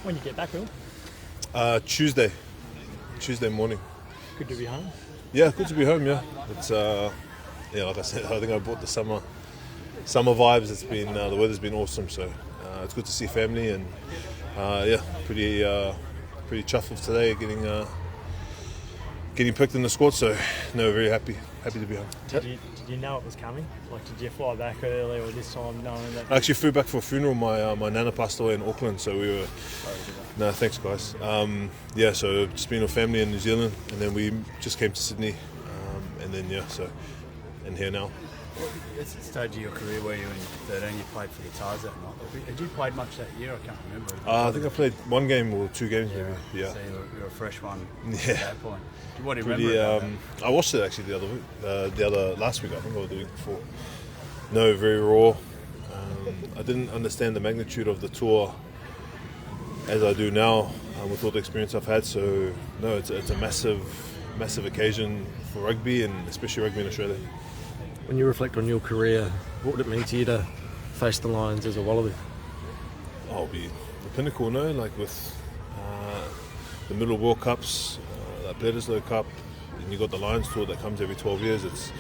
When you get back, Will? Tuesday morning. Good to be home. Yeah, good to be home. Yeah, it's like I said, I think I brought the summer vibes. It's been the weather's been awesome, so it's good to see family and pretty chuffed today getting picked in the squad. So no, very happy to be home. Did you know it was coming? Like, did you fly back early or this time knowing that? I actually flew back for a funeral. My nana passed away in Auckland, so we were. No, thanks guys. So just been with family in New Zealand, and then we just came to Sydney, and then and here now. At the stage of your career where you were in 13, you played for the Tigers that night. Had you played much that year? I can't remember. I think I played one game or two games maybe. Yeah. So you were a fresh one at Yeah. that point. What do you remember? I watched it actually last week, I think, or the week before. No, very raw. I didn't understand the magnitude of the tour as I do now with all the experience I've had. So no, it's a massive occasion for rugby, and especially rugby in Australia. When you reflect on your career, what would it mean to you to face the Lions as a Wallaby? I'll be the pinnacle, no? Like with the Middle World Cups, that Bledisloe Cup, and you got the Lions tour that comes every 12 years. It's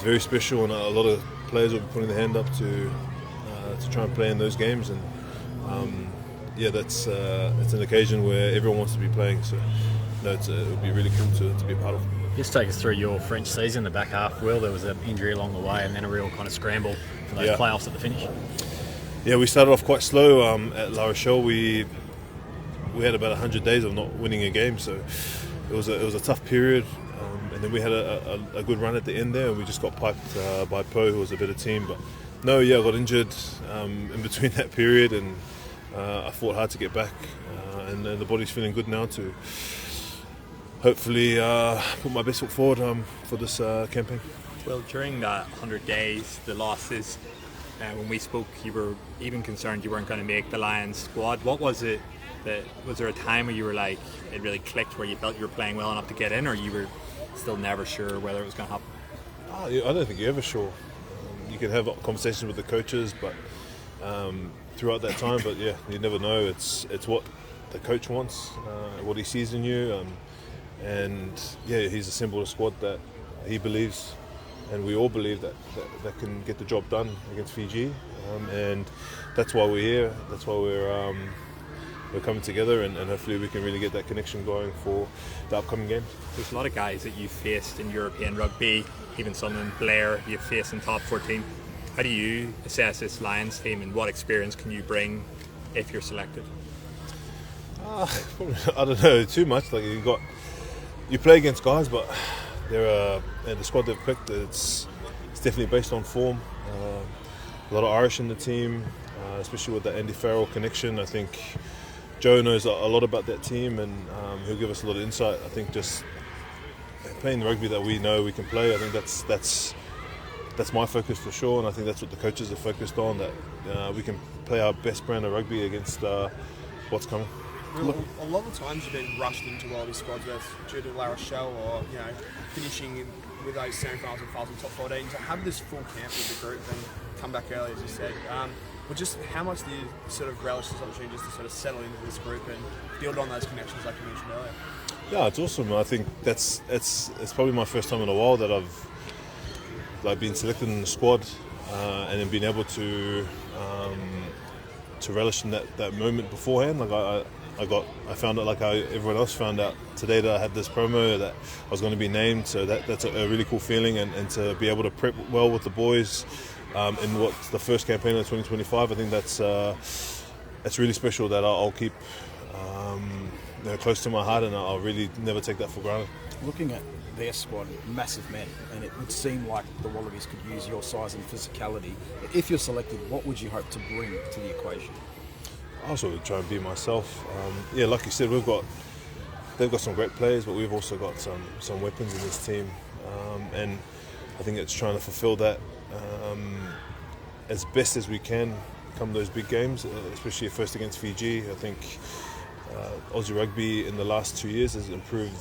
very special, and a lot of players will be putting their hand up to try and play in those games. And it's an occasion where everyone wants to be playing. So no, it would be really cool to be a part of. Just take us through your French season, the back half. Will, there was an injury along the way and then a real kind of scramble for those playoffs at the finish. Yeah, we started off quite slow at La Rochelle. We had about 100 days of not winning a game, so it was a tough period. And then we had a good run at the end there, and we just got piped by Po, who was a better team. But no, I got injured in between that period, and I fought hard to get back. And the body's feeling good now to hopefully put my best foot forward for this campaign. Well, during that 100 days, the losses, when we spoke, you were even concerned you weren't going to make the Lions squad. What was it? Was there a time where you were like, it really clicked, where you felt you were playing well enough to get in, or you were still never sure whether it was going to happen? I don't think you're ever sure. You can have conversations with the coaches, but throughout that time, but yeah, you never know. It's what the coach wants, what he sees in you. And he's assembled a squad that he believes, and we all believe that can get the job done against Fiji, and that's why we're here. That's why we're coming together, and hopefully we can really get that connection going for the upcoming games. There's a lot of guys that you've faced in European rugby, even some in Blair you've faced in top 14. How do you assess this Lions team, and what experience can you bring if you're selected? I don't know too much. Like you play against guys, but the squad they've picked, it's definitely based on form. A lot of Irish in the team, especially with the Andy Farrell connection. I think Joe knows a lot about that team, and he'll give us a lot of insight. I think just playing the rugby that we know we can play, I think that's my focus for sure, and I think that's what the coaches are focused on, that we can play our best brand of rugby against what's coming. A lot of times you've been rushed into Wallaby squads, whether it's due to La Rochelle or finishing with those semi-finals and finals in top 14. To have this full camp with the group and come back early, as you said, but just how much do you sort of relish this opportunity just to sort of settle into this group and build on those connections like you mentioned earlier? Yeah, it's awesome. I think it's probably my first time in a while that I've been selected in the squad, and then been able to relish in that moment beforehand. Like I found out, like how everyone else found out today, that I had this promo, that I was going to be named. So that's a really cool feeling, and to be able to prep well with the boys in what's the first campaign of 2025. I think that's really special, that I'll keep close to my heart, and I'll really never take that for granted. Looking at their squad, massive men, and it would seem like the Wallabies could use your size and physicality. If you're selected, what would you hope to bring to the equation? I also try and be myself. Like you said, they've got some great players, but we've also got some weapons in this team, and I think it's trying to fulfil that as best as we can come those big games, especially first against Fiji. I think Aussie rugby in the last 2 years has improved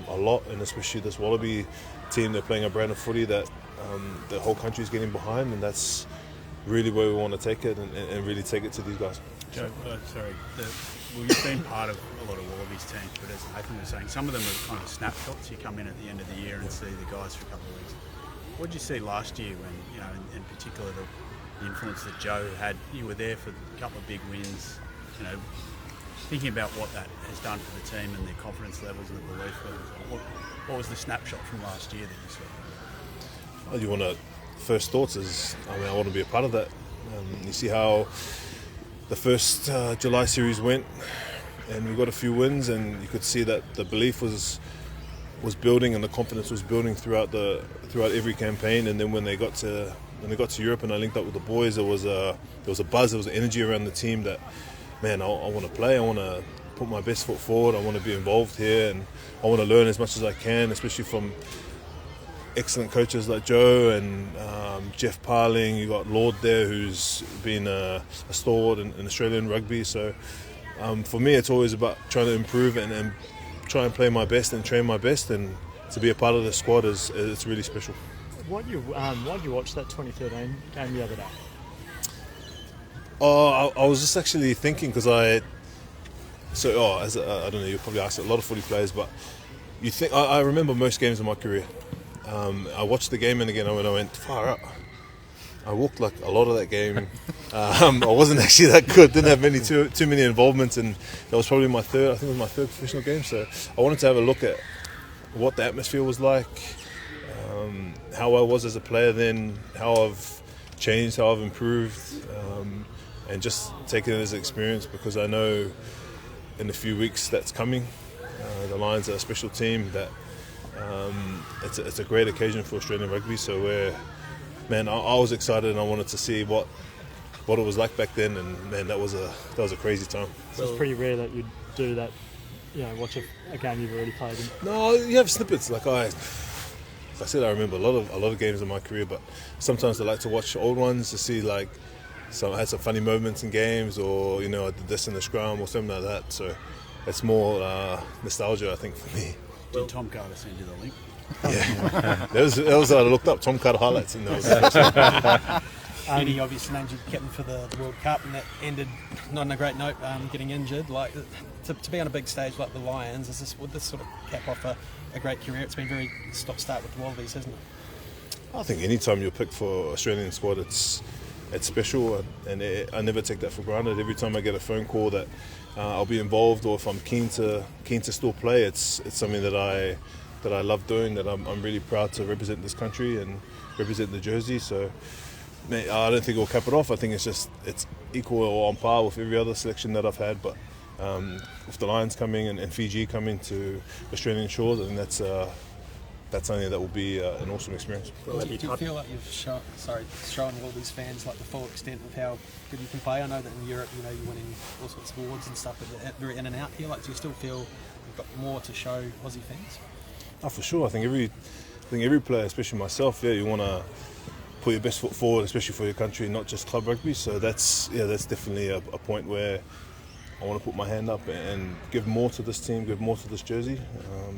a lot, and especially this Wallaby team, they're playing a brand of footy that the whole country is getting behind, and that's really where we want to take it and really take it to these guys. Joe, sorry, you've been part of a lot of Wallabies teams, but as Nathan was saying, some of them are kind of snapshots. You come in at the end of the year and see the guys for a couple of weeks. What did you see last year when, you know, in particular the influence that Joe had? You were there for a couple of big wins, you know, thinking about what that has done for the team and their confidence levels and the belief levels. What was the snapshot from last year that you saw? Well, you want to, first thoughts is, I want to be a part of that. You see how the first July series went, and we got a few wins, and you could see that the belief was building and the confidence was building throughout every campaign. And then when they got to Europe and I linked up with the boys, there was a buzz, there was an energy around the team that, man, I want to play, I want to put my best foot forward, I want to be involved here, and I want to learn as much as I can, especially from excellent coaches like Joe and Jeff Parling. You got Lord there, who's been a stalwart in Australian rugby. So for me, it's always about trying to improve and try and play my best and train my best, and to be a part of the squad it's really special. Why did you watch that 2013 game the other day? Oh, I was just actually thinking, because I don't know, you probably asked a lot of footy players, but you think I remember most games of my career. I watched the game and again when I went far up. I walked like a lot of that game. I wasn't actually that good. Didn't have too many involvements, and that was probably my third professional game. So I wanted to have a look at what the atmosphere was like, how I was as a player then, how I've changed, how I've improved, and just take it as an experience, because I know in a few weeks that's coming. The Lions are a special team that. It's a great occasion for Australian rugby, so I was excited and I wanted to see what it was like back then, and man, that was a crazy time. So it's pretty rare that you'd do that, you know, watch a game you've already played in. No, you have snippets. Like I said, I remember a lot of games in my career, but sometimes I like to watch old ones to see I had some funny moments in games, or you know, I did this in the scrum or something like that. So it's more nostalgia, I think, for me. Did Tom Carter send you the link? Yeah, that was I looked up Tom Carter highlights, and Any obvious names you've kept for the World Cup, and that ended not on a great note, getting injured. Like to be on a big stage like the Lions, would this sort of cap off a great career? It's been very stop-start with the Wallabies, hasn't it? I think any time you're picked for Australian squad, it's special, and I never take that for granted. Every time I get a phone call that I'll be involved, or if I'm keen to still play, it's something that I love doing, that I'm really proud to represent this country and represent the jersey. So I don't think it'll cap it off. I think it's equal or on par with every other selection that I've had. But with the Lions coming and Fiji coming to Australian shores, I think that's something that will be an awesome experience. Do you feel like you've shown all these fans like the full extent of how good you can play? I know that in Europe, you know, you're winning all sorts of awards and stuff, but very in and out here. Like, do you still feel you've got more to show Aussie fans? Oh, for sure. I think every player, especially myself, you want to put your best foot forward, especially for your country, not just club rugby. So that's definitely a point where I want to put my hand up and give more to this team, give more to this jersey,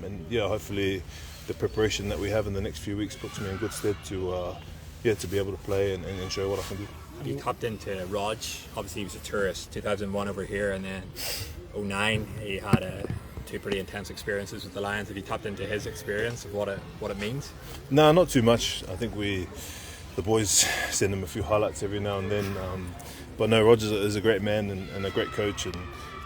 and hopefully the preparation that we have in the next few weeks puts me in good stead to be able to play and show what I can do. You tapped into Raj. Obviously, he was a tourist. 2001 over here, and then 2009 he had two pretty intense experiences with the Lions. Have you tapped into his experience of what it means? No, not too much. I think the boys send him a few highlights every now and then. But no, Raj is a great man and a great coach, and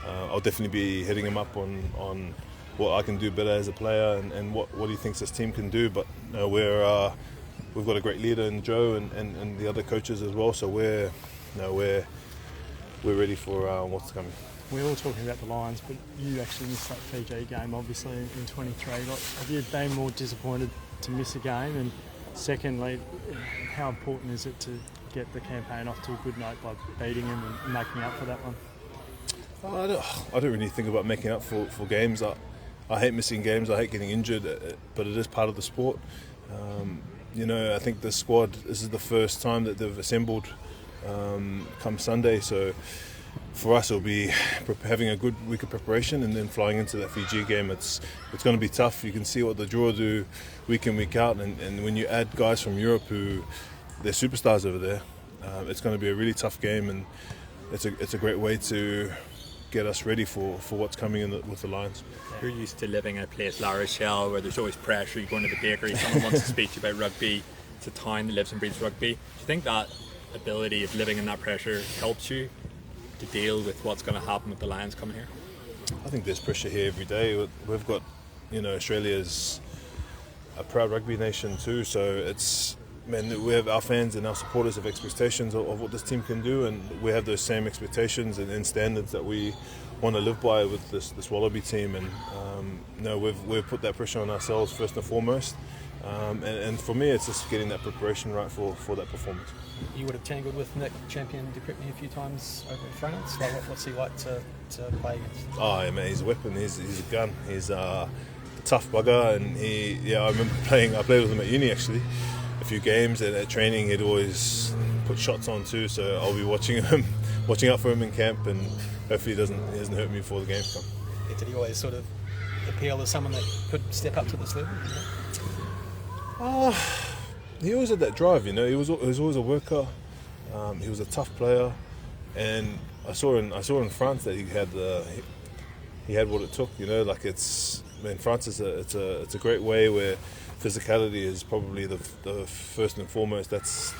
I'll definitely be hitting him up on what I can do better as a player and what he thinks this team can do. But no, we've got a great leader in Joe and the other coaches as well. So we're ready for what's coming. We're all talking about the Lions, but you actually missed that Fiji game, obviously, in 23. Have you been more disappointed to miss a game? And secondly, how important is it to get the campaign off to a good note by beating them and making up for that one? I don't really think about making up for games. I hate missing games. I hate getting injured, but it is part of the sport. I think the squad, this is the first time that they've assembled come Sunday. So for us, it'll be having a good week of preparation and then flying into that Fiji game. It's going to be tough. You can see what the draw do week in, week out. And when you add guys from Europe who they're superstars over there, it's going to be a really tough game. And it's a great way to get us ready for what's coming in with the Lions. You're used to living in a place, La Rochelle, where there's always pressure. You go into the bakery, someone wants to speak to you about rugby. It's a town that lives and breathes rugby. Do you think that ability of living in that pressure helps you to deal with what's going to happen with the Lions coming here? I think there's pressure here every day. We've got, Australia's a proud rugby nation too, so we have our fans and our supporters have expectations of what this team can do, and we have those same expectations and standards that we want to live by with this Wallaby team. And we've put that pressure on ourselves first and foremost. And for me, it's just getting that preparation right for that performance. You would have tangled with Nick Champion de Crepigny a few times over in France. What's he like to play against? Oh, yeah, man, he's a weapon. He's a gun. He's a tough bugger, and I remember I played with him at uni actually, a few games, and at training he'd always put shots on too. So I'll be watching out for him in camp, and hopefully he doesn't hurt me before the games come. Did he always sort of appeal as someone that could step up to this level? He always had that drive, He was always a worker. He was a tough player, and I saw in France that he had what it took. France is it's a great way where physicality is probably the first and foremost. That's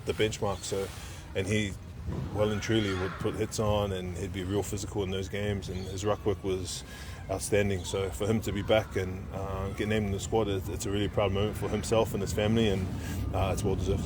the benchmark. So, and he well and truly would put hits on, and he'd be real physical in those games, and his ruck work was outstanding. So for him to be back and get named in the squad, it's a really proud moment for himself and his family, and it's well deserved.